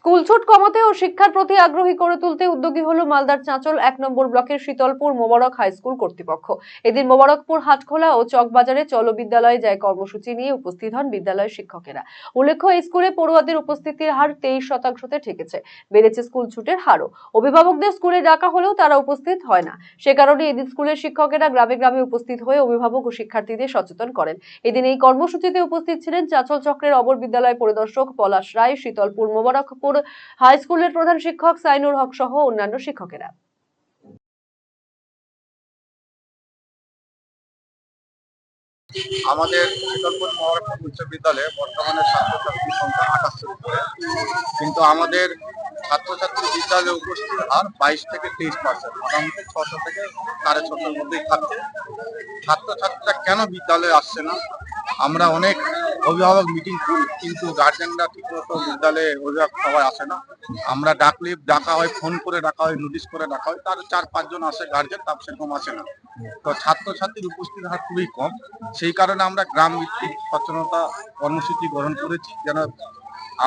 School ছুট কমাতে ও শিক্ষার প্রতি আগ্রহী করে তুলতে উদ্যোগী হলো মালদার চাঁচল ১ নম্বর ব্লকের শীতলপুর মোবারক হাই স্কুল কর্তৃপক্ষ। এদিন মোবারকপুর হাটখোলা ও চকবাজারে চলো বিদ্যালয়ে যায় কর্মসূচি নিয়ে উপস্থিত হন বিদ্যালয়ের শিক্ষকেরা। উল্লেখ্য, এই স্কুলে পড়ুয়াদের উপস্থিতির হার 23% ঠেকেছে। বেড়েছে স্কুল ছুটের হারও। অভিভাবকদের স্কুলে ডাকা হলেও তারা উপস্থিত হয় না। সে কারণে এদিন স্কুলের শিক্ষকেরা গ্রামে গ্রামে উপস্থিত হয়ে অভিভাবক ও শিক্ষার্থীদের সচেতন করেন। এদিন এই কর্মসূচিতে উপস্থিত ছিলেন চাঁচল চক্রের অবর বিদ্যালয় পরিদর্শক পলাশ রায়, শীতলপুর মোবারকপুর হাই স্কুলের প্রধান শিক্ষক সাইনুর হক সহ অন্যান্য শিক্ষকেরা। আমাদের শীতলপুর মোবারকপুর উচ্চ বিদ্যালয়ে বর্তমানে ছাত্রছাত্রীর সংখ্যা 28-এর উপরে, কিন্তু আমাদের ছাত্রছাত্রী বিদ্যালয়ে উপস্থিত হার 22 থেকে 23%, মোটামুটি 600 থেকে 650-এর মধ্যেই থাকছে। ছাত্রছাত্রীরা কেন বিদ্যালয়ে আসছে না? আমরা অনেক অভিভাবক মিটিং করি, কিন্তু গার্জেনরা ঠিকমতো বিদ্যালয়ে অভিভাবক সবাই আসে না। আমরা ডাকা হয়, ফোন করে ডাকা হয়, নোটিশ করে ডাকা হয়, তার 4-5 জন আসে গার্জেন, তার সেরকম আসে না। তো ছাত্রছাত্রীর উপস্থিত হার খুবই কম। সেই কারণে আমরা গ্রাম ভিত্তিক সচেতনতা কর্মসূচি গ্রহণ করেছি, যেন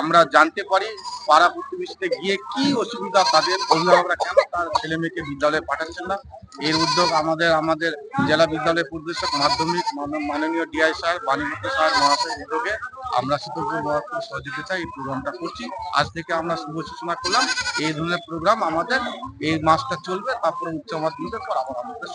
আমরা জানতে পারি পাড়া প্রতিবেশীতে গিয়ে কি অসুবিধা তাদের, অভিভাবকরা কেন তার ছেলে মেয়েকে বিদ্যালয়ে পাঠাচ্ছেন না। এর উদ্যোগ আমাদের জেলা বিদ্যালয় পরিদর্শক মাধ্যমিক মাননীয় ডিআই স্যার বাণীভূত স্যার মহাশয়ের উদ্যোগে আমরা শীতলপুর মোবারকপুর সহযোগিতায় এই প্রোগ্রামটা করছি। আজ থেকে আমরা শুভ সূচনা করলাম। এই ধরনের প্রোগ্রাম আমাদের এই মাসটা চলবে, তারপরে উচ্চ মাধ্যমিকের পর আবার আমাদের